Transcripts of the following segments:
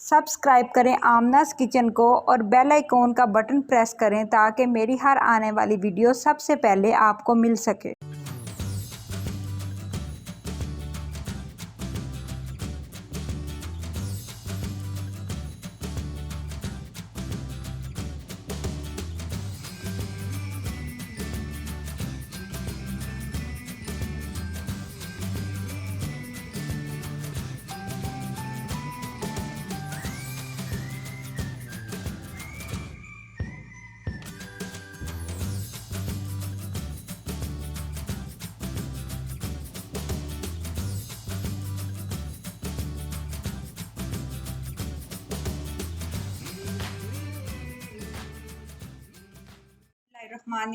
Subscribe करें आमनास kitchen को और बेल आइकॉन का बटन प्रेस करें ताकि मेरी हर आने वाली वीडियो सबसे पहले आपको मिल सके।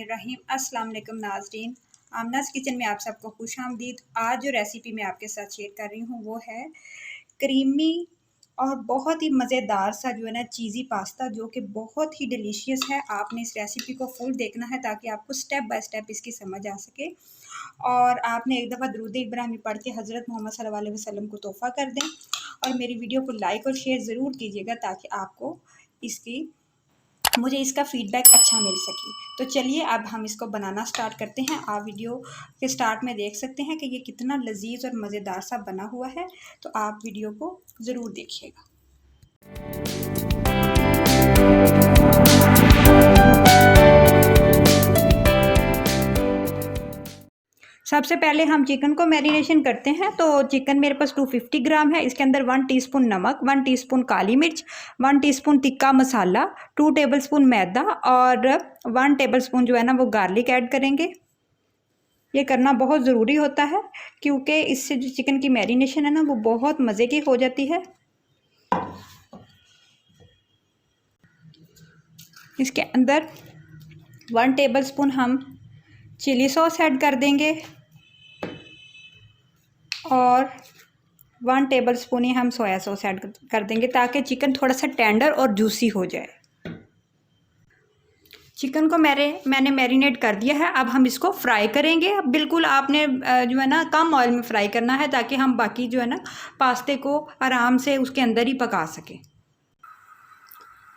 रहीम अस्सलाम वालेकुम नाज़रीन, आमनास किचन में आप सबको खुश आमदीद। आज जो रेसिपी मैं आपके साथ शेयर कर रही हूँ वो है क्रीमी और बहुत ही मज़ेदार सा जो है ना चीज़ी पास्ता, जो कि बहुत ही डिलीशियस है। आपने इस रेसिपी को फुल देखना है ताकि आपको स्टेप बाय स्टेप इसकी समझ आ सके। और आपने एक दफ़ा दुरूद इब्राहिमी पढ़ के हज़रत मोहम्मद सल्लल्लाहु अलैहि वसल्लम को तोहफ़ा कर दें और मेरी वीडियो को लाइक और शेयर ज़रूर कीजिएगा ताकि आपको मुझे इसका फ़ीडबैक अच्छा मिल सके। तो चलिए अब हम इसको बनाना स्टार्ट करते हैं। आप वीडियो के स्टार्ट में देख सकते हैं कि ये कितना लजीज और मज़ेदार सा बना हुआ है, तो आप वीडियो को ज़रूर देखिएगा। सबसे पहले हम चिकन को मैरिनेशन करते हैं। तो चिकन मेरे पास 250 ग्राम है। इसके अंदर 1 टीस्पून नमक, 1 टीस्पून काली मिर्च, 1 टीस्पून तिक्का मसाला, 2 टेबलस्पून मैदा और 1 टेबलस्पून जो है ना वो गार्लिक ऐड करेंगे। ये करना बहुत ज़रूरी होता है क्योंकि इससे जो चिकन की मैरिनेशन है ना वो बहुत मज़े की हो जाती है। इसके अंदर 1 टेबलस्पून हम चिली सॉस ऐड कर देंगे और 1 टेबलस्पून ही हम सोया सॉस ऐड कर देंगे ताकि चिकन थोड़ा सा टेंडर और जूसी हो जाए। चिकन को मैंने मैरिनेट कर दिया है। अब हम इसको फ्राई करेंगे। अब बिल्कुल आपने जो है ना कम ऑयल में फ्राई करना है ताकि हम बाकी जो है ना पास्ते को आराम से उसके अंदर ही पका सकें।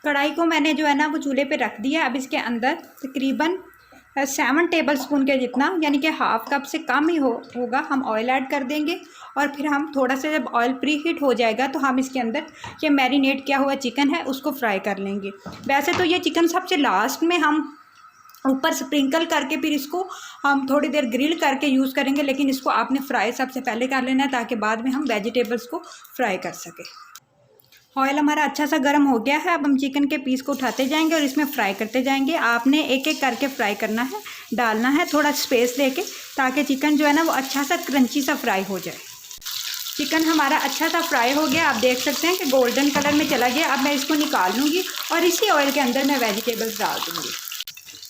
कढ़ाई को मैंने जो है ना वो चूल्हे पे रख दिया। अब इसके अंदर तकरीबन 7 टेबलस्पून के जितना, यानी कि हाफ़ कप से कम ही होगा, हम ऑयल ऐड कर देंगे। और फिर हम थोड़ा सा जब ऑयल प्री हीट हो जाएगा तो हम इसके अंदर ये मैरिनेट किया हुआ चिकन है उसको फ्राई कर लेंगे। वैसे तो ये चिकन सबसे लास्ट में हम ऊपर स्प्रिंकल करके फिर इसको हम थोड़ी देर ग्रिल करके यूज़ करेंगे, लेकिन इसको आपने फ्राई सबसे पहले कर लेना है ताकि बाद में हम वेजिटेबल्स को फ्राई कर सकें। ऑयल हमारा अच्छा सा गर्म हो गया है। अब हम चिकन के पीस को उठाते जाएंगे और इसमें फ्राई करते जाएंगे। आपने एक एक करके फ्राई करना है, डालना है थोड़ा स्पेस लेके ताकि चिकन जो है ना वो अच्छा सा क्रंची सा फ्राई हो जाए। चिकन हमारा अच्छा सा फ्राई हो गया। आप देख सकते हैं कि गोल्डन कलर में चला गया। अब मैं इसको निकाल लूँगी और इसी ऑयल के अंदर मैं वेजिटेबल्स डाल दूँगी।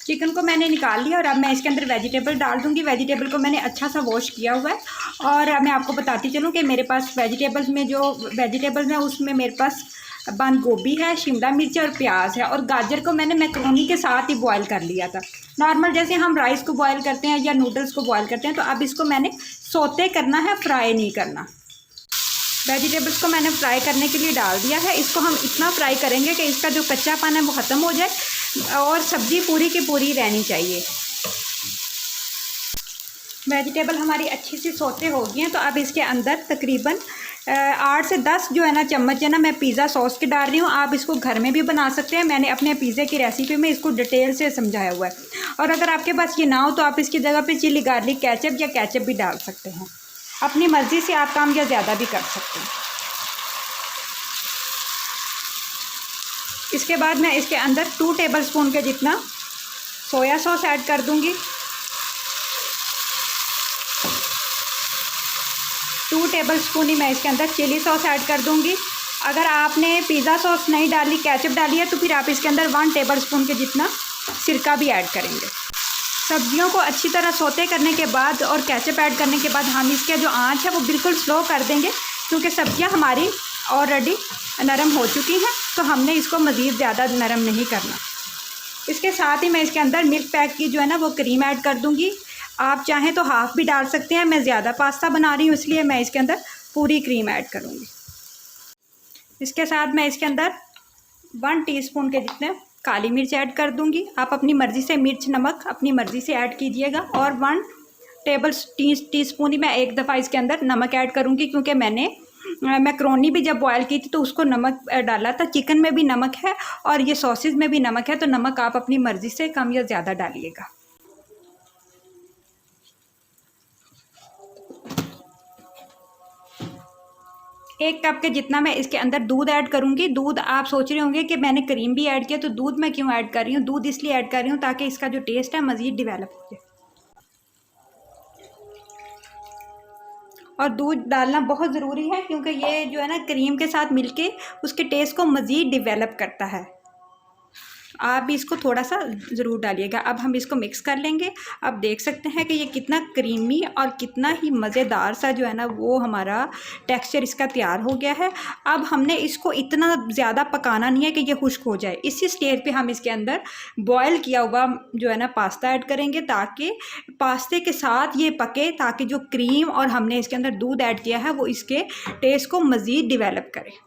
चिकन को मैंने निकाल लिया और अब मैं इसके अंदर वेजिटेबल डाल दूँगी। वेजिटेबल को मैंने अच्छा सा वॉश किया हुआ है और मैं आपको बताती चलूँ कि मेरे पास वेजिटेबल्स में जो वेजिटेबल्स हैं उसमें मेरे पास बंद गोभी है, शिमला मिर्च और प्याज है। और गाजर को मैंने मैक्रोनी के साथ ही बॉयल कर लिया था, नॉर्मल जैसे हम राइस को बॉयल करते हैं या नूडल्स को बॉयल करते हैं। तो अब इसको मैंने सोते करना है, फ्राई नहीं करना। वेजिटेबल्स को मैंने फ्राई करने के लिए डाल दिया है। इसको हम इतना फ्राई करेंगे कि इसका जो कच्चापन है वो ख़त्म हो जाए और सब्ज़ी पूरी की पूरी रहनी चाहिए। वेजिटेबल हमारी अच्छी सी सोते हो गई हैं। तो अब इसके अंदर तकरीबन 8 से 10 जो है ना चम्मच है ना मैं पिज़्ज़ा सॉस के डाल रही हूँ। आप इसको घर में भी बना सकते हैं। मैंने अपने पिज़्ज़े की रेसिपी में इसको डिटेल से समझाया हुआ है। और अगर आपके पास ये ना हो तो आप इसकी जगह पे चिली गार्लिक केचप या केचप भी डाल सकते हैं। अपनी मर्ज़ी से आप कम या ज़्यादा भी कर सकते हैं। इसके बाद मैं इसके अंदर 2 टेबलस्पून के जितना सोया सॉस ऐड कर दूंगी, 2 टेबलस्पून ही मैं इसके अंदर चिली सॉस ऐड कर दूंगी। अगर आपने पिज़्ज़ा सॉस नहीं डाली, केचप डाली है, तो फिर आप इसके अंदर 1 टेबलस्पून के जितना सिरका भी ऐड करेंगे। सब्जियों को अच्छी तरह सोते करने के बाद और केचप ऐड करने के बाद हम इसके जो आंच है वो बिल्कुल स्लो कर देंगे क्योंकि सब्जियां हमारी ऑलरेडी नरम हो चुकी हैं, तो हमने इसको मज़ीद ज़्यादा नरम नहीं करना। इसके साथ ही मैं इसके अंदर मिल्क पैक की जो है ना वो क्रीम ऐड कर दूंगी। आप चाहें तो हाफ़ भी डाल सकते हैं। मैं ज़्यादा पास्ता बना रही हूँ इसलिए मैं इसके अंदर पूरी क्रीम ऐड करूँगी। इसके साथ मैं इसके अंदर 1 टीस्पून के जितने काली मिर्च ऐड कर दूंगी। आप अपनी मर्ज़ी से मिर्च नमक अपनी मर्ज़ी से ऐड कीजिएगा। और 1 टीस्पून ही मैं एक दफ़ा इसके अंदर नमक ऐड करूंगी, क्योंकि मैंने मैक्रोनी भी जब बॉयल की थी तो उसको नमक डाला था। चिकन में भी नमक है और ये सॉसेज में भी नमक है, तो नमक आप अपनी मर्ज़ी से कम या ज़्यादा डालिएगा। एक कप के जितना मैं इसके अंदर दूध ऐड करूंगी। दूध आप सोच रहे होंगे कि मैंने क्रीम भी ऐड किया, तो दूध मैं क्यों ऐड कर रही हूँ? दूध इसलिए ऐड कर रही हूँ ताकि इसका जो टेस्ट है मज़ीद डेवलप हो जाए। और दूध डालना बहुत ज़रूरी है, क्योंकि ये जो है ना क्रीम के साथ मिलके उसके टेस्ट को मज़ीद डेवलप करता है। आप भी इसको थोड़ा सा ज़रूर डालिएगा। अब हम इसको मिक्स कर लेंगे। आप देख सकते हैं कि ये कितना क्रीमी और कितना ही मज़ेदार सा जो है ना वो हमारा टेक्सचर इसका तैयार हो गया है। अब हमने इसको इतना ज़्यादा पकाना नहीं है कि ये खुश्क हो जाए। इसी स्टेज पे हम इसके अंदर बॉयल किया हुआ जो है ना पास्ता ऐड करेंगे, ताकि पास्ते के साथ ये पके, ताकि जो क्रीम और हमने इसके अंदर दूध ऐड किया है वो इसके टेस्ट को मज़ीद डिवेलप करे।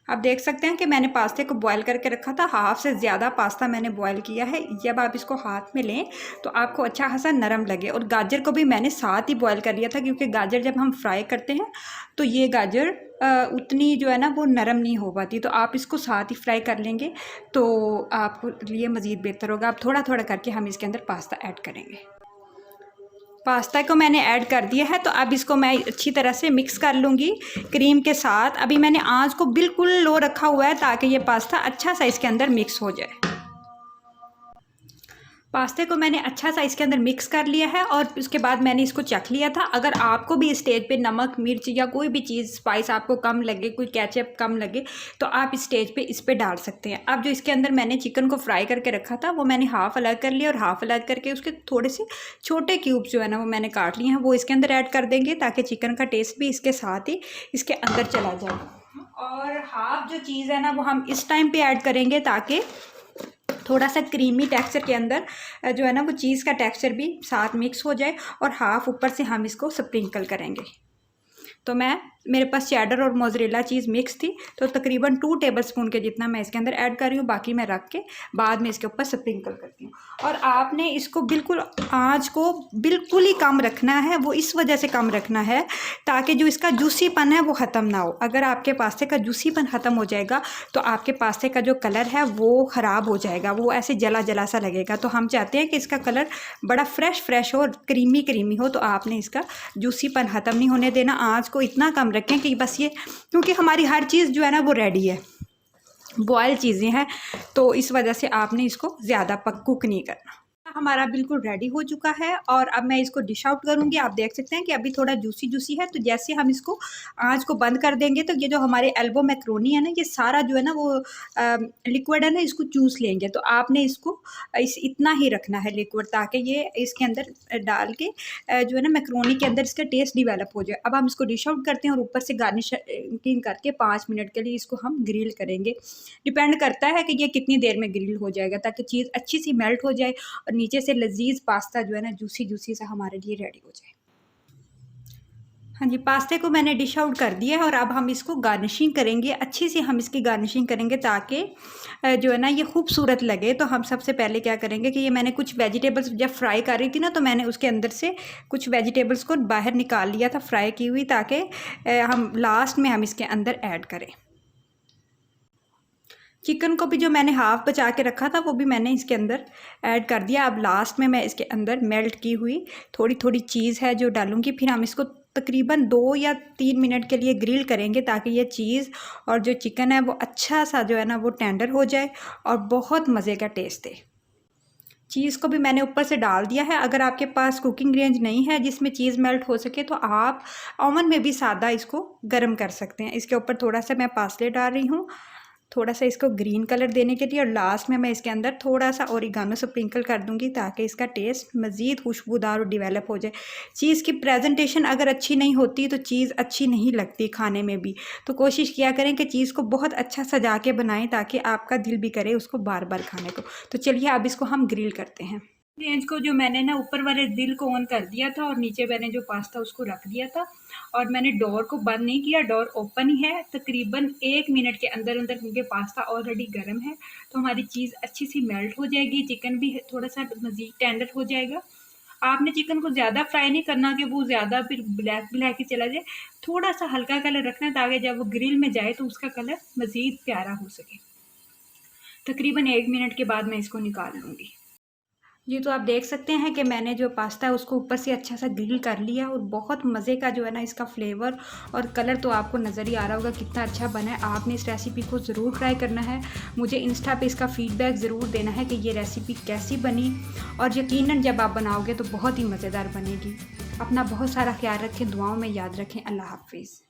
आप देख सकते हैं कि मैंने पास्ते को बॉयल करके रखा था। हाफ़ से ज़्यादा पास्ता मैंने बॉयल किया है। जब आप इसको हाथ में लें तो आपको अच्छा खासा नरम लगे। और गाजर को भी मैंने साथ ही बॉयल कर लिया था, क्योंकि गाजर जब हम फ्राई करते हैं तो ये गाजर उतनी जो है ना वो नरम नहीं हो पाती। तो आप इसको साथ ही फ्राई कर लेंगे तो आपके लिए मज़ीद बेहतर होगा। अब थोड़ा थोड़ा करके हम इसके अंदर पास्ता ऐड करेंगे। पास्ता को मैंने ऐड कर दिया है, तो अब इसको मैं अच्छी तरह से मिक्स कर लूँगी क्रीम के साथ। अभी मैंने आंच को बिल्कुल लो रखा हुआ है ताकि ये पास्ता अच्छा सा इसके अंदर मिक्स हो जाए। पास्ते को मैंने अच्छा सा इसके अंदर मिक्स कर लिया है और उसके बाद मैंने इसको चख लिया था। अगर आपको भी स्टेज पे नमक मिर्च या कोई भी चीज़ स्पाइस आपको कम लगे, कोई केचप कम लगे, तो आप इस स्टेज पे इस पे डाल सकते हैं। अब जो इसके अंदर मैंने चिकन को फ्राई करके रखा था वो मैंने हाफ़ अलग कर लिया और हाफ़ अलग करके उसके थोड़े से छोटे क्यूब्स जो है ना वो मैंने काट लिए हैं, वो इसके अंदर ऐड कर देंगे ताकि चिकन का टेस्ट भी इसके साथ ही इसके अंदर चला जाए। और हाफ़ जो चीज़ है ना वो हम इस टाइम पे ऐड करेंगे ताकि थोड़ा सा क्रीमी टेक्सचर के अंदर जो है ना वो चीज़ का टेक्सचर भी साथ मिक्स हो जाए। और हाफ़ ऊपर से हम इसको स्प्रिंकल करेंगे। तो मेरे पास चेडर और मोज़रेला चीज़ मिक्स थी, तो तकरीबन 2 टेबलस्पून के जितना मैं इसके अंदर ऐड कर रही हूँ। बाकी मैं रख के बाद में इसके ऊपर स्प्रिंकल करती हूँ। और आपने इसको बिल्कुल आँच को बिल्कुल ही कम रखना है। वो इस वजह से कम रखना है ताकि जो इसका जूसीपन है वो ख़त्म ना हो। अगर आपके पास्ते का जूसीपन ख़त्म हो जाएगा तो आपके पास्ते का जो कलर है वो ख़राब हो जाएगा, वो ऐसे जला जला सा लगेगा। तो हम चाहते हैं कि इसका कलर बड़ा फ्रेश हो, क्रीमी क्रीमी हो। तो आपने इसका जूसीपन ख़त्म नहीं होने देना। आँच को इतना कम रखें कि बस ये, क्योंकि हमारी हर चीज़ जो है ना वो रेडी है, बॉयल चीज़ें हैं, तो इस वजह से आपने इसको ज़्यादा कुक नहीं करना। हमारा बिल्कुल रेडी हो चुका है और अब मैं इसको डिश आउट करूँगी। आप देख सकते हैं कि अभी थोड़ा जूसी जूसी है। तो जैसे हम इसको आँच को बंद कर देंगे तो ये जो हमारे एल्बो मैक्रोनी है ना, ये सारा जो है ना वो लिक्विड है ना, इसको चूस लेंगे। तो आपने इसको इतना ही रखना है लिक्विड, ताकि ये इसके अंदर डाल के जो है ना मैक्रोनी के अंदर इसका टेस्ट डिवेलप हो जाए। अब हम इसको डिश आउट करते हैं और ऊपर से गार्निशिंग करके 5 मिनट के लिए इसको हम ग्रिल करेंगे। डिपेंड करता है कि ये कितनी देर में ग्रिल हो जाएगा, ताकि चीज़ अच्छी सी मेल्ट हो जाए और नीचे से लजीज पास्ता जो है ना जूसी जूसी सा हमारे लिए रेडी हो जाए। हाँ जी, पास्ते को मैंने डिश आउट कर दिया है और अब हम इसको गार्निशिंग करेंगे। अच्छी सी हम इसकी गार्निशिंग करेंगे ताकि जो है ना ये खूबसूरत लगे। तो हम सबसे पहले क्या करेंगे कि ये मैंने कुछ वेजिटेबल्स जब फ्राई कर रही थी ना, तो मैंने उसके अंदर से कुछ वेजिटेबल्स को बाहर निकाल लिया था फ्राई की हुई, ताकि हम लास्ट में हम इसके अंदर ऐड करें। चिकन को भी जो मैंने हाफ़ बचा के रखा था वो भी मैंने इसके अंदर ऐड कर दिया। अब लास्ट में मैं इसके अंदर मेल्ट की हुई थोड़ी थोड़ी चीज़ है जो डालूँगी। फिर हम इसको तकरीबन 2 या 3 मिनट के लिए ग्रिल करेंगे, ताकि ये चीज़ और जो चिकन है वो अच्छा सा जो है ना वो टेंडर हो जाए और बहुत मज़े का टेस्ट दे। चीज़ को भी मैंने ऊपर से डाल दिया है। अगर आपके पास कुकिंग रेंज नहीं है जिसमें चीज़ मेल्ट हो सके तो आप ओवन में भी सादा इसको गर्म कर सकते हैं। इसके ऊपर थोड़ा सा मैं पार्सले डाल रही हूँ, थोड़ा सा इसको ग्रीन कलर देने के लिए, और लास्ट में मैं इसके अंदर थोड़ा सा ओरिगानो स्प्रिंकल कर दूंगी ताकि इसका टेस्ट मज़ीद खुशबूदार और डिवेलप हो जाए। चीज़ की प्रेजेंटेशन अगर अच्छी नहीं होती तो चीज़ अच्छी नहीं लगती खाने में भी। तो कोशिश किया करें कि चीज़ को बहुत अच्छा सजा के बनाएं ताकि आपका दिल भी करे उसको बार बार खाने को। तो चलिए अब इसको हम ग्रिल करते हैं। रेंज को जो मैंने ना ऊपर वाले दिल को ऑन कर दिया था और नीचे मैंने जो पास्ता उसको रख दिया था और मैंने डोर को बंद नहीं किया, डोर ओपन ही है। तकरीबन 1 मिनट के अंदर अंदर, क्योंकि पास्ता ऑलरेडी गर्म है, तो हमारी चीज़ अच्छी सी मेल्ट हो जाएगी, चिकन भी थोड़ा सा मज़ीद टेंडर हो जाएगा। आपने चिकन को ज़्यादा फ्राई नहीं करना कि वो ज़्यादा फिर ब्लैक ब्लैक ही चला जाए, थोड़ा सा हल्का कलर रखना है ताकि जब वो ग्रिल में जाए तो उसका कलर मज़ीद प्यारा हो सके। तकरीबन 1 मिनट के बाद मैं इसको निकाल लूँगी। ये तो आप देख सकते हैं कि मैंने जो पास्ता है उसको ऊपर से अच्छा सा ग्रिल कर लिया और बहुत मज़े का जो है ना इसका फ्लेवर और कलर तो आपको नज़र ही आ रहा होगा कितना अच्छा बना है। आपने इस रेसिपी को ज़रूर ट्राई करना है। मुझे इंस्टा पे इसका फ़ीडबैक ज़रूर देना है कि ये रेसिपी कैसी बनी, और यकीनन जब आप बनाओगे तो बहुत ही मज़ेदार बनेगी। अपना बहुत सारा ख्याल रखें, दुआओं में याद रखें। अल्लाह हाफ़िज़।